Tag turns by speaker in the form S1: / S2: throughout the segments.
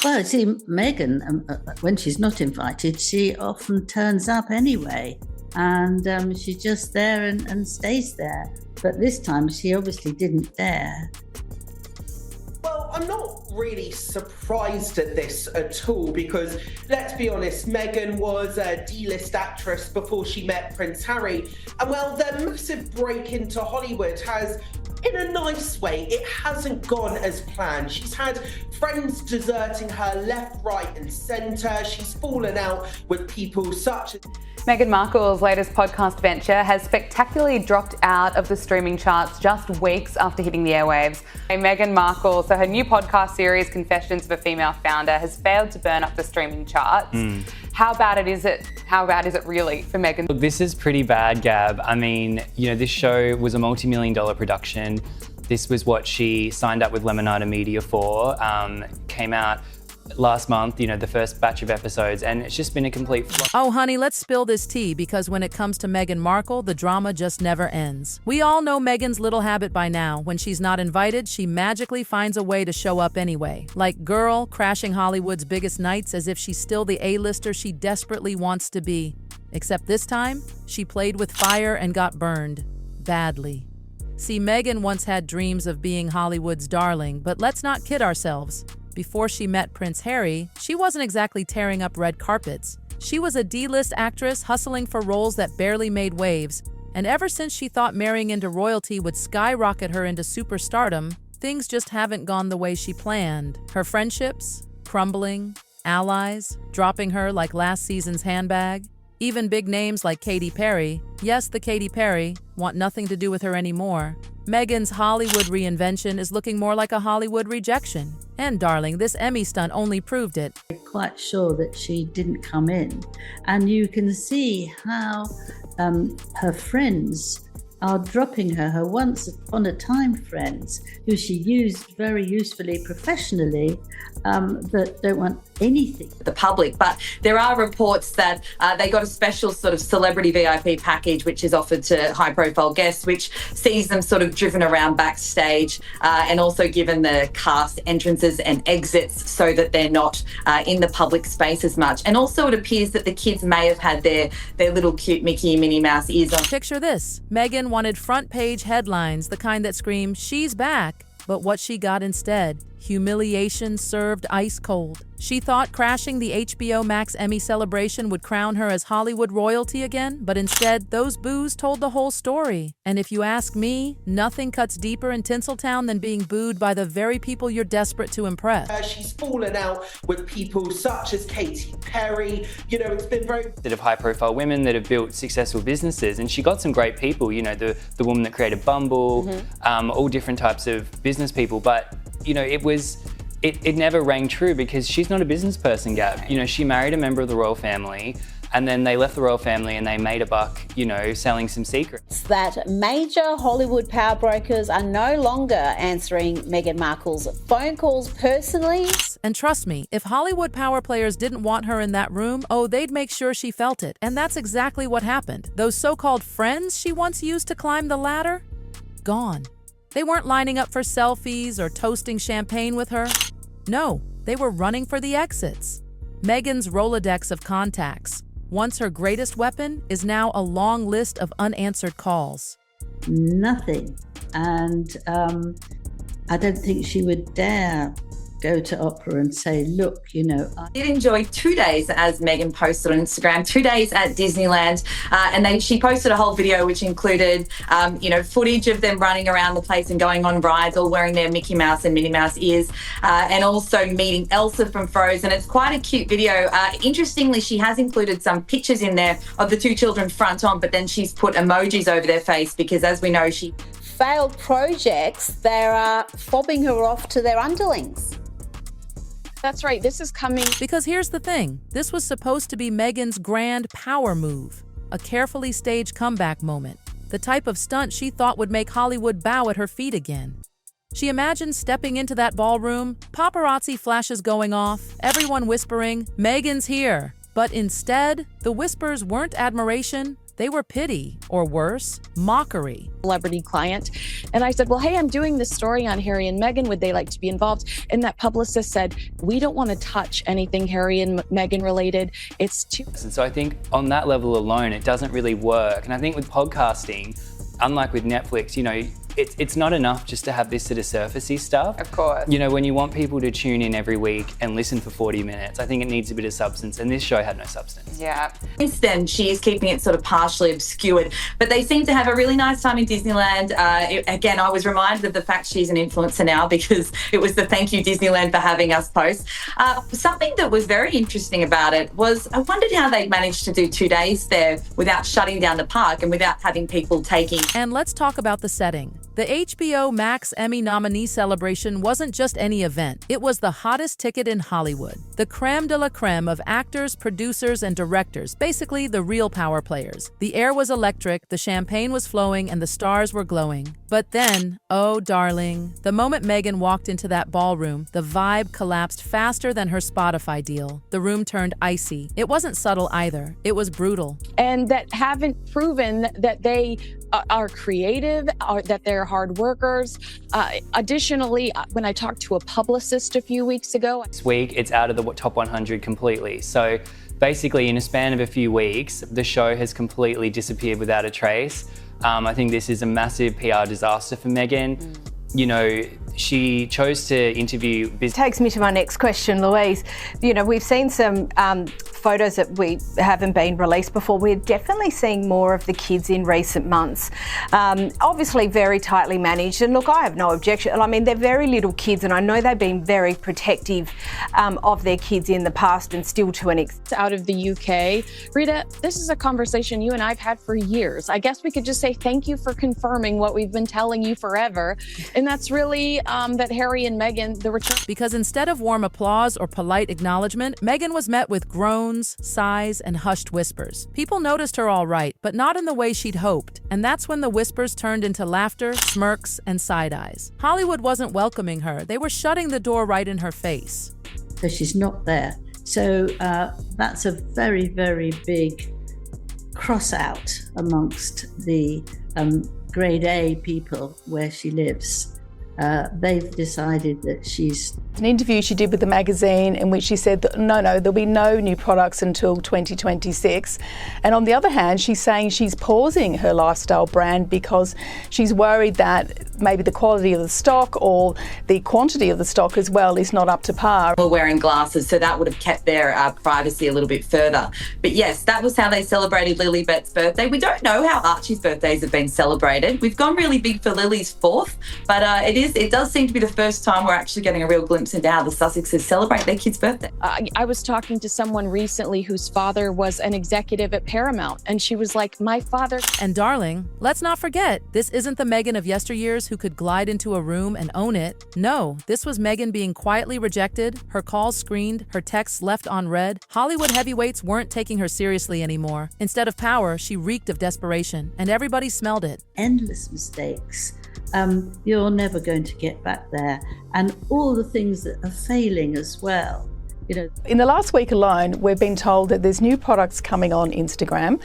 S1: Well, see, Meghan, when she's not invited, she often turns up anyway. And she's just there and stays there. But this time she obviously didn't dare.
S2: Well, I'm not really surprised at this at all because, let's be honest, Meghan was a D-list actress before she met Prince Harry. And well, their massive break into Hollywood has, in a nice way, it hasn't gone as planned. She's had friends deserting her left, right and centre. She's fallen out with people such as...
S3: Meghan Markle's latest podcast venture has spectacularly dropped out of the streaming charts just weeks after hitting the airwaves. Meghan Markle, so her new podcast series, Confessions of a Female Founder, has failed to burn up the streaming charts. How bad is it really for Meghan?
S4: Look, this is pretty bad, Gab. I mean, this show was a multi-million-dollar production. This was what she signed up with Lemonada Media for, came out last month, the first batch of episodes, and it's just been a complete flop.
S5: Oh, honey, let's spill this tea, because when it comes to Meghan Markle, the drama just never ends. We all know Meghan's little habit by now. When she's not invited, she magically finds a way to show up anyway. Like girl, crashing Hollywood's biggest nights as if she's still the A-lister she desperately wants to be. Except this time, she played with fire and got burned. Badly. See, Meghan once had dreams of being Hollywood's darling, but let's not kid ourselves. Before she met Prince Harry, she wasn't exactly tearing up red carpets. She was a D-list actress hustling for roles that barely made waves, and ever since she thought marrying into royalty would skyrocket her into superstardom, things just haven't gone the way she planned. Her friendships, crumbling, allies, dropping her like last season's handbag. Even big names like Katy Perry, yes, the Katy Perry, want nothing to do with her anymore. Meghan's Hollywood reinvention is looking more like a Hollywood rejection. And darling, this Emmy stunt only proved it.
S1: I'm quite sure that she didn't come in. And you can see how her friends are dropping her once upon a time friends, who she used very usefully professionally, that don't want anything.
S6: The public, but there are reports that they got a special sort of celebrity VIP package which is offered to high-profile guests, which sees them sort of driven around backstage and also given the cast entrances and exits so that they're not in the public space as much. And also it appears that the kids may have had their little cute Mickey and Minnie Mouse ears on.
S5: Picture this. Meghan wanted front-page headlines, the kind that scream, "She's back." But what she got instead, humiliation served ice cold. She thought crashing the HBO Max Emmy celebration would crown her as Hollywood royalty again, but instead, those boos told the whole story. And if you ask me, nothing cuts deeper in Tinseltown than being booed by the very people you're desperate to impress.
S2: She's fallen out with people such as Katy Perry. It's been very...
S4: That of high-profile women that have built successful businesses, and she got some great people, the woman that created Bumble, all different types of business people, but it never rang true because she's not a business person, Gab. She married a member of the royal family and then they left the royal family and they made a buck, selling some secrets.
S7: That major Hollywood power brokers are no longer answering Meghan Markle's phone calls personally.
S5: And trust me, if Hollywood power players didn't want her in that room, they'd make sure she felt it. And that's exactly what happened. Those so-called friends she once used to climb the ladder, gone. They weren't lining up for selfies or toasting champagne with her. No, they were running for the exits. Meghan's Rolodex of contacts, once her greatest weapon, is now a long list of unanswered calls.
S1: Nothing. And I don't think she would dare go to Oprah and say, look,
S6: I did enjoy 2 days, as Meghan posted on Instagram, 2 days at Disneyland. And then she posted a whole video which included, footage of them running around the place and going on rides, all wearing their Mickey Mouse and Minnie Mouse ears, and also meeting Elsa from Frozen. It's quite a cute video. Interestingly, she has included some pictures in there of the two children front on, but then she's put emojis over their face because, as we know, she...
S7: Failed projects, they're fobbing her off to their underlings.
S8: That's right, this is coming.
S5: Because here's the thing, this was supposed to be Meghan's grand power move, a carefully staged comeback moment, the type of stunt she thought would make Hollywood bow at her feet again. She imagined stepping into that ballroom, paparazzi flashes going off, everyone whispering, "Meghan's here." But instead, the whispers weren't admiration, They were pity, or worse, mockery.
S8: Celebrity client. And I said, well, hey, I'm doing this story on Harry and Meghan. Would they like to be involved? And that publicist said, we don't want to touch anything Harry and Meghan related. It's too...
S4: And so I think on that level alone, it doesn't really work. And I think with podcasting, unlike with Netflix, you know, it's not enough just to have this sort of surfacey stuff.
S3: Of course.
S4: You know, when you want people to tune in every week and listen for 40 minutes, I think it needs a bit of substance, and this show had no substance.
S3: Yeah.
S6: Since then, she is keeping it sort of partially obscured, but they seem to have a really nice time in Disneyland. Again, I was reminded of the fact she's an influencer now because it was the thank you Disneyland for having us post. Something that was very interesting about it was I wondered how they managed to do 2 days there without shutting down the park and without having people taking...
S5: And let's talk about the setting. The HBO Max Emmy nominee celebration wasn't just any event. It was the hottest ticket in Hollywood. The creme de la creme of actors, producers, and directors, basically the real power players. The air was electric, the champagne was flowing, and the stars were glowing. But then, oh darling, the moment Meghan walked into that ballroom, the vibe collapsed faster than her Spotify deal. The room turned icy. It wasn't subtle either. It was brutal.
S8: And that haven't proven that they are creative, or that they're hard workers. Additionally, when I talked to a publicist a few weeks ago...
S4: This week, it's out of the top 100 completely. So basically, in a span of a few weeks, the show has completely disappeared without a trace. I think this is a massive PR disaster for Meghan. You know, she chose to interview...
S9: Takes me to my next question, Louise. You know, we've seen some photos that we haven't been released before. We're definitely seeing more of the kids in recent months. Obviously very tightly managed. And look, I have no objection. I mean, they're very little kids, and I know they've been very protective of their kids in the past and still to an extent.
S8: Out of the UK. Rita, this is a conversation you and I've had for years. I guess we could just say thank you for confirming what we've been telling you forever. And that's really that Harry and Meghan, the return.
S5: Because instead of warm applause or polite acknowledgement, Meghan was met with groans, sighs, and hushed whispers. People noticed her all right, but not in the way she'd hoped. And that's when the whispers turned into laughter, smirks, and side eyes. Hollywood wasn't welcoming her. They were shutting the door right in her face.
S1: So she's not there. So that's a very, very big cross out amongst the grade A people where she lives. They've decided that she's...
S10: An interview she did with the magazine in which she said that no, there'll be no new products until 2026. And on the other hand, she's saying she's pausing her lifestyle brand because she's worried that maybe the quality of the stock or the quantity of the stock as well is not up to par.
S6: We're wearing glasses, so that would have kept their privacy a little bit further. But yes, that was how they celebrated Lilibet's birthday. We don't know how Archie's birthdays have been celebrated. We've gone really big for Lily's 4th, but it does seem to be the first time we're actually getting a real glimpse into how the Sussexes celebrate their kid's birthday.
S8: I was talking to someone recently whose father was an executive at Paramount, and she was like, my father...
S5: And darling, let's not forget, this isn't the Meghan of yesteryears who could glide into a room and own it. No, this was Meghan being quietly rejected, her calls screened, her texts left unread. Hollywood heavyweights weren't taking her seriously anymore. Instead of power, she reeked of desperation, and everybody smelled it.
S1: Endless mistakes. You're never going to get back there. And all the things that are failing as well. You know.
S10: In the last week alone, we've been told that there's new products coming on Instagram.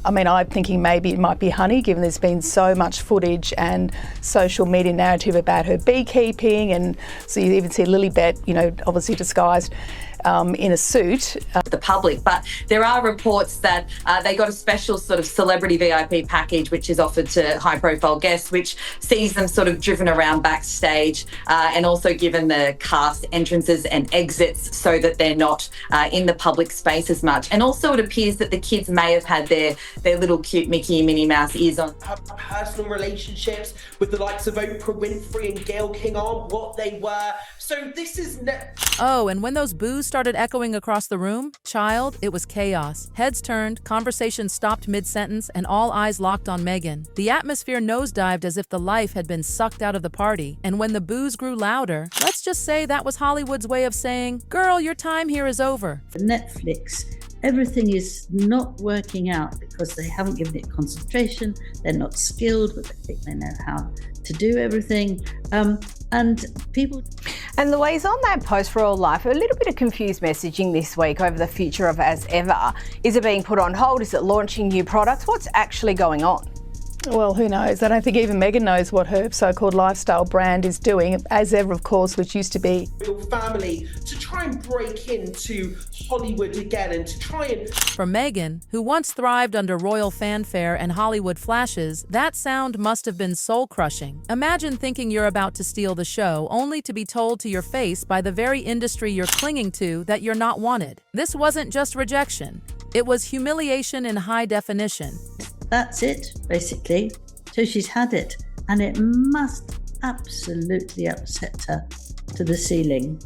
S10: I mean, I'm thinking maybe it might be honey, given there's been so much footage and social media narrative about her beekeeping. And so you even see Lilibet, you know, obviously disguised in a suit.
S6: The public, but there are reports that they got a special sort of celebrity VIP package which is offered to high profile guests, which sees them sort of driven around backstage and also given the cast entrances and exits so that they're not in the public space as much. And also it appears that the kids may have had their little cute Mickey and Minnie Mouse ears on.
S2: Her personal relationships with the likes of Oprah Winfrey and Gayle King aren't what they were. So this is...
S5: Oh, and when those boos started echoing across the room, child, it was chaos. Heads turned, conversation stopped mid-sentence, and all eyes locked on Meghan. The atmosphere nosedived as if the life had been sucked out of the party. And when the boos grew louder, let's just say that was Hollywood's way of saying, girl, your time here is over.
S1: Netflix, everything is not working out because they haven't given it concentration, they're not skilled, but they think they know how to do everything. And people...
S9: And Louise, on that post for All Life, a little bit of confused messaging this week over the future of As Ever. Is it being put on hold? Is it launching new products? What's actually going on?
S10: Well, who knows? I don't think even Meghan knows what her so-called lifestyle brand is doing. As Ever, of course, which used to be
S2: family, to try and break into Hollywood again and to try and...
S5: For Meghan, who once thrived under royal fanfare and Hollywood flashes, that sound must have been soul-crushing. Imagine thinking you're about to steal the show, only to be told to your face by the very industry you're clinging to that you're not wanted. This wasn't just rejection. It was humiliation in high definition.
S1: That's it, basically. So she's had it, and it must absolutely upset her to the ceiling.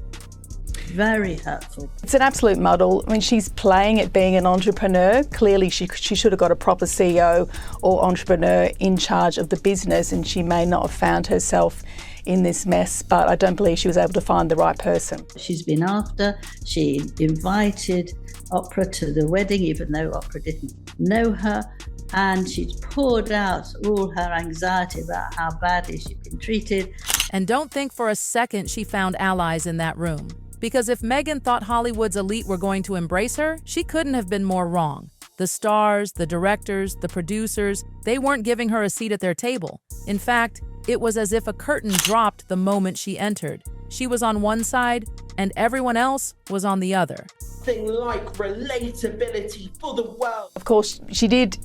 S1: Very hurtful.
S10: It's an absolute muddle. I mean, she's playing at being an entrepreneur. Clearly, she should have got a proper CEO or entrepreneur in charge of the business, and she may not have found herself in this mess, but I don't believe she was able to find the right person.
S1: She's been after. She invited Oprah to the wedding, even though Oprah didn't know her. And she'd poured out all her anxiety about how badly she'd been treated.
S5: And don't think for a second she found allies in that room. Because if Meghan thought Hollywood's elite were going to embrace her, she couldn't have been more wrong. The stars, the directors, the producers, they weren't giving her a seat at their table. In fact, it was as if a curtain dropped the moment she entered. She was on one side, and everyone else was on the other.
S2: Thing like relatability for the world.
S10: Of course, she did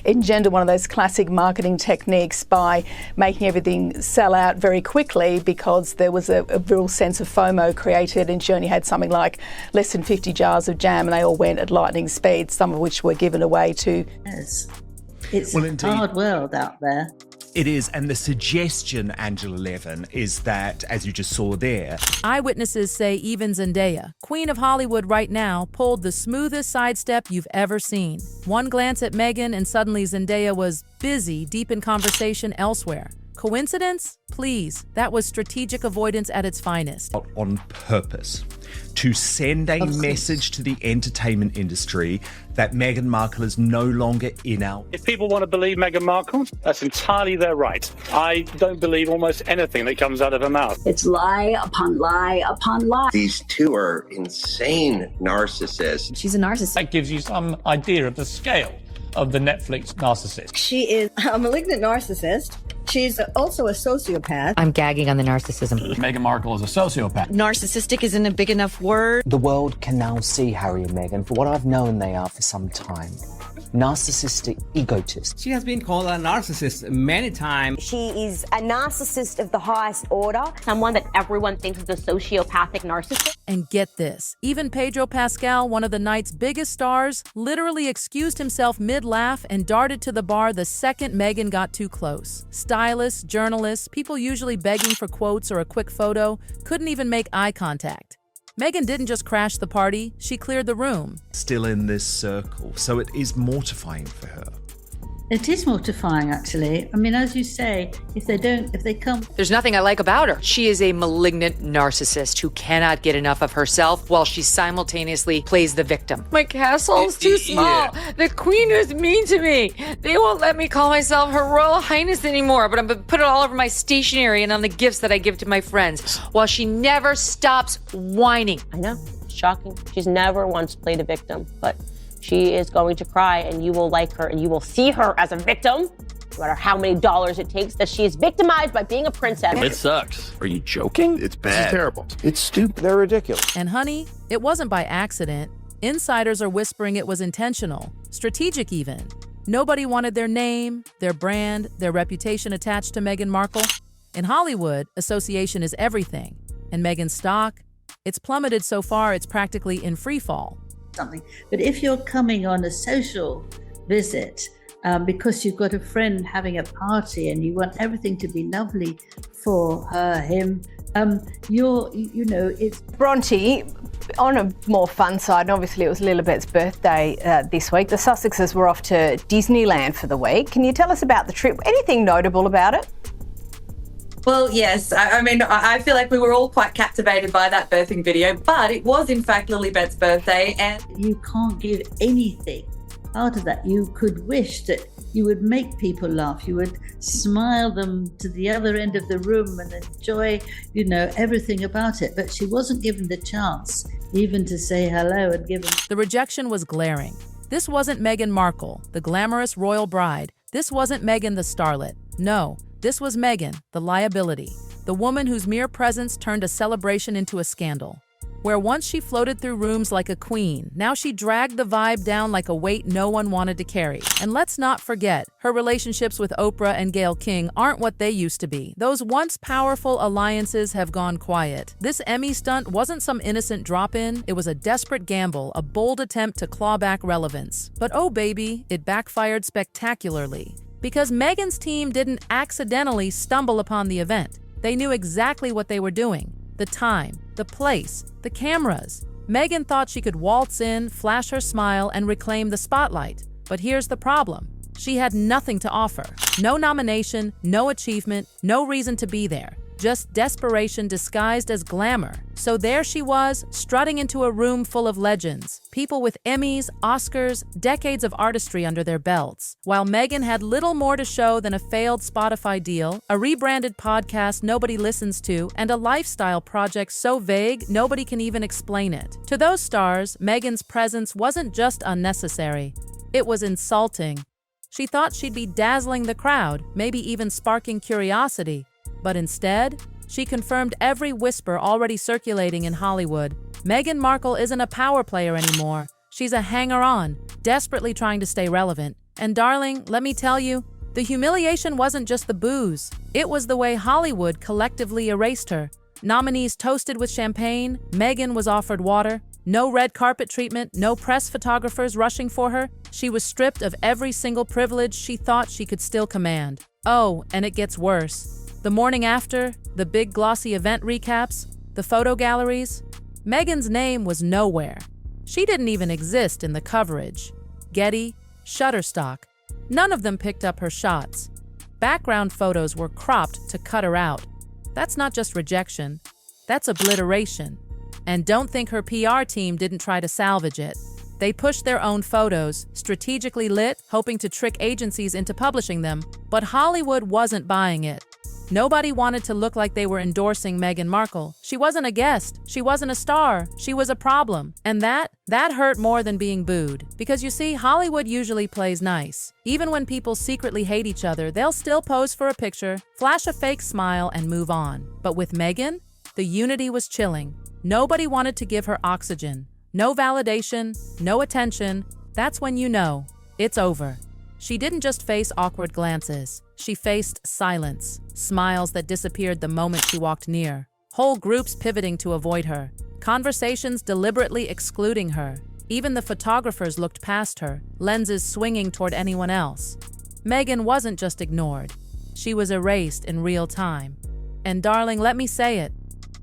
S10: engender one of those classic marketing techniques by making everything sell out very quickly because there was a real sense of FOMO created, and she only had something like less than 50 jars of jam and they all went at lightning speed, some of which were given away to...
S1: Yes. It's a hard world out there.
S11: It is, and the suggestion, Angela Levin, is that, as you just saw there...
S5: Eyewitnesses say even Zendaya, queen of Hollywood right now, pulled the smoothest sidestep you've ever seen. One glance at Meghan and suddenly Zendaya was busy, deep in conversation elsewhere. Coincidence? Please, that was strategic avoidance at its finest.
S11: On purpose, to send a message to the entertainment industry that Meghan Markle is no longer in our...
S12: If people want to believe Meghan Markle, that's entirely their right. I don't believe almost anything that comes out of her mouth.
S13: It's lie upon lie upon lie.
S14: These two are insane narcissists.
S13: She's a narcissist.
S15: That gives you some idea of the scale of the Netflix narcissist.
S16: She is a malignant narcissist. She's also a sociopath.
S17: I'm gagging on the narcissism.
S15: Meghan Markle is a sociopath.
S16: Narcissistic isn't a big enough word.
S18: The world can now see Harry and Meghan for what I've known they are for some time. Narcissistic egotists.
S19: She has been called a narcissist many times.
S20: She is a narcissist of the highest order. Someone that everyone thinks is a sociopathic narcissist.
S5: And get this, even Pedro Pascal, one of the night's biggest stars, literally excused himself mid-laugh and darted to the bar the second Meghan got too close. Stylists, journalists, people usually begging for quotes or a quick photo, couldn't even make eye contact. Meghan didn't just crash the party, she cleared the room.
S11: Still in this circle, so it is mortifying for her.
S1: It is mortifying, actually. I mean, as you say, if they come...
S17: There's nothing I like about her. She is a malignant narcissist who cannot get enough of herself while she simultaneously plays the victim. My castle's too small. Yeah. The queen is mean to me. They won't let me call myself Her Royal Highness anymore, but I'm going to put it all over my stationery and on the gifts that I give to my friends, while she never stops whining.
S20: I know. Shocking. She's never once played a victim, but... she is going to cry, and you will like her, and you will see her as a victim, no matter how many dollars it takes, that she is victimized by being a princess.
S21: It sucks. Are you joking? It's bad.
S22: It's terrible. It's stupid. They're ridiculous.
S5: And honey, it wasn't by accident. Insiders are whispering it was intentional, strategic even. Nobody wanted their name, their brand, their reputation attached to Meghan Markle. In Hollywood, association is everything. And Meghan's stock, it's plummeted so far it's practically in free fall.
S1: Something. But if you're coming on a social visit because you've got a friend having a party and you want everything to be lovely for her, him, it's...
S9: Bronte, on a more fun side, and obviously it was Lilibet's birthday this week, the Sussexes were off to Disneyland for the week. Can you tell us about the trip? Anything notable about it?
S6: Well, yes. I mean, I feel like we were all quite captivated by that birthing video, but it was in fact Lilibet's birthday, and
S1: you can't give anything out of that. You could wish that You would make people laugh. You would smile them to the other end of the room and enjoy, everything about it. But she wasn't given the chance even to say hello and give them.
S5: The rejection was glaring. This wasn't Meghan Markle, the glamorous royal bride. This wasn't Meghan the starlet. No, this was Meghan, the liability, the woman whose mere presence turned a celebration into a scandal. Where once she floated through rooms like a queen, now she dragged the vibe down like a weight no one wanted to carry. And let's not forget, her relationships with Oprah and Gayle King aren't what they used to be. Those once powerful alliances have gone quiet. This Emmy stunt wasn't some innocent drop-in, it was a desperate gamble, a bold attempt to claw back relevance. But oh baby, it backfired spectacularly. Because Meghan's team didn't accidentally stumble upon the event. They knew exactly what they were doing. The time, the place, the cameras. Meghan thought she could waltz in, flash her smile, and reclaim the spotlight. But here's the problem. She had nothing to offer. No nomination, no achievement, no reason to be there. Just desperation disguised as glamour. So there she was, strutting into a room full of legends. People with Emmys, Oscars, decades of artistry under their belts. While Meghan had little more to show than a failed Spotify deal, a rebranded podcast nobody listens to, and a lifestyle project so vague nobody can even explain it. To those stars, Meghan's presence wasn't just unnecessary. It was insulting. She thought she'd be dazzling the crowd, maybe even sparking curiosity. But instead, she confirmed every whisper already circulating in Hollywood. Meghan Markle isn't a power player anymore. She's a hanger-on, desperately trying to stay relevant. And darling, let me tell you, the humiliation wasn't just the booze. It was the way Hollywood collectively erased her. Nominees toasted with champagne, Meghan was offered water, no red carpet treatment, no press photographers rushing for her. She was stripped of every single privilege she thought she could still command. Oh, and it gets worse. The morning after, the big glossy event recaps, the photo galleries, Meghan's name was nowhere. She didn't even exist in the coverage. Getty, Shutterstock, none of them picked up her shots. Background photos were cropped to cut her out. That's not just rejection, that's obliteration. And don't think her PR team didn't try to salvage it. They pushed their own photos, strategically lit, hoping to trick agencies into publishing them, but Hollywood wasn't buying it. Nobody wanted to look like they were endorsing Meghan Markle. She wasn't a guest. She wasn't a star. She was a problem. And that hurt more than being booed. Because you see, Hollywood usually plays nice. Even when people secretly hate each other, they'll still pose for a picture, flash a fake smile, and move on. But with Meghan, the unity was chilling. Nobody wanted to give her oxygen. No validation, no attention. That's when you know it's over. She didn't just face awkward glances. She faced silence, smiles that disappeared the moment she walked near, whole groups pivoting to avoid her, conversations deliberately excluding her. Even the photographers looked past her, lenses swinging toward anyone else. Meghan wasn't just ignored. She was erased in real time. And darling, let me say it.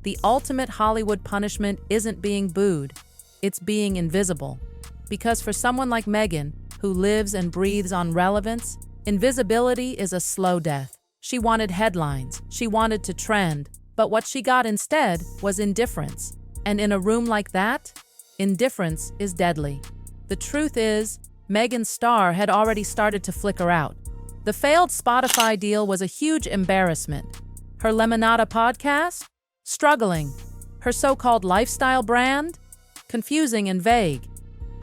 S5: The ultimate Hollywood punishment isn't being booed. It's being invisible. Because for someone like Meghan, who lives and breathes on relevance, invisibility is a slow death. She wanted headlines. She wanted to trend. But what she got instead was indifference. And in a room like that, indifference is deadly. The truth is, Meghan's star had already started to flicker out. The failed Spotify deal was a huge embarrassment. Her Lemonada podcast? Struggling. Her so-called lifestyle brand? Confusing and vague.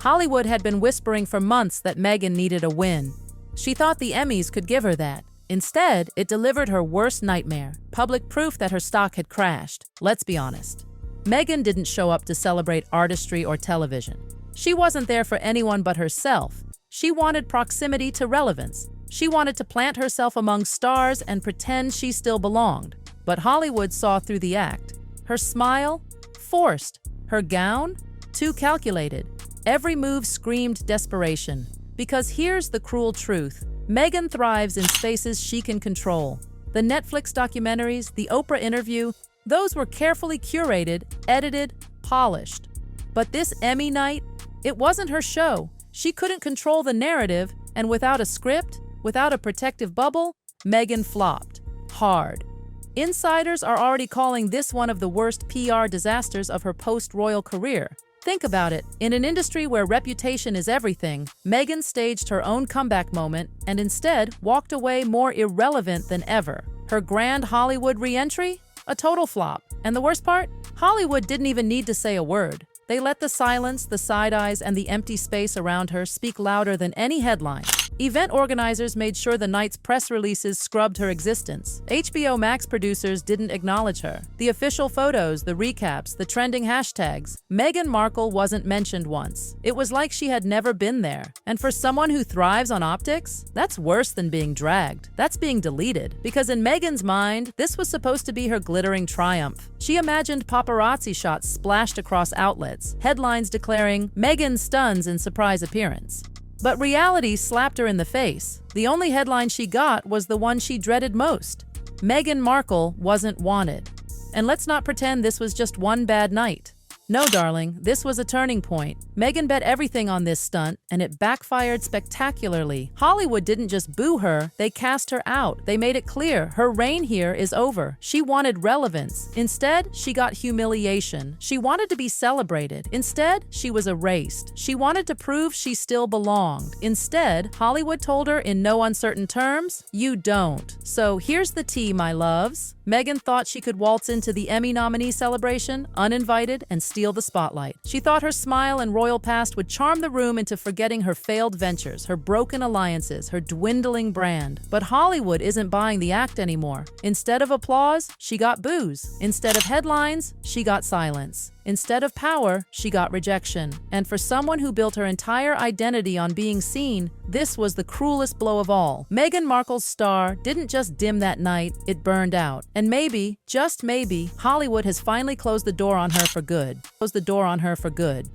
S5: Hollywood had been whispering for months that Meghan needed a win. She thought the Emmys could give her that. Instead, it delivered her worst nightmare, public proof that her stock had crashed. Let's be honest. Meghan didn't show up to celebrate artistry or television. She wasn't there for anyone but herself. She wanted proximity to relevance. She wanted to plant herself among stars and pretend she still belonged. But Hollywood saw through the act. Her smile? Forced. Her gown? Too calculated. Every move screamed desperation. Because here's the cruel truth. Meghan thrives in spaces she can control. The Netflix documentaries, the Oprah interview, those were carefully curated, edited, polished. But this Emmy night, it wasn't her show. She couldn't control the narrative, and without a script, without a protective bubble, Meghan flopped. Hard. Insiders are already calling this one of the worst PR disasters of her post-royal career. Think about it. In an industry where reputation is everything, Meghan staged her own comeback moment and instead walked away more irrelevant than ever. Her grand Hollywood re-entry? A total flop. And the worst part? Hollywood didn't even need to say a word. They let the silence, the side eyes, and the empty space around her speak louder than any headline. Event organizers made sure the night's press releases scrubbed her existence. HBO Max producers didn't acknowledge her. The official photos, the recaps, the trending hashtags. Meghan Markle wasn't mentioned once. It was like she had never been there. And for someone who thrives on optics, that's worse than being dragged. That's being deleted. Because in Meghan's mind, this was supposed to be her glittering triumph. She imagined paparazzi shots splashed across outlets, headlines declaring, "Meghan stuns in surprise appearance." But reality slapped her in the face. The only headline she got was the one she dreaded most. Meghan Markle wasn't wanted. And let's not pretend this was just one bad night. No, darling, this was a turning point. Meghan bet everything on this stunt, and it backfired spectacularly. Hollywood didn't just boo her, they cast her out. They made it clear her reign here is over. She wanted relevance. Instead, she got humiliation. She wanted to be celebrated. Instead, she was erased. She wanted to prove she still belonged. Instead, Hollywood told her in no uncertain terms, "You don't." So here's the tea, my loves. Meghan thought she could waltz into the Emmy nominee celebration, uninvited, and steal the spotlight. She thought her smile and royal past would charm the room into forgetting her failed ventures, her broken alliances, her dwindling brand. But Hollywood isn't buying the act anymore. Instead of applause, she got boos. Instead of headlines, she got silence. Instead of power, she got rejection. And for someone who built her entire identity on being seen, this was the cruelest blow of all. Meghan Markle's star didn't just dim that night, it burned out. And maybe, just maybe, Hollywood has finally closed the door on her for good. Closed the door on her for good.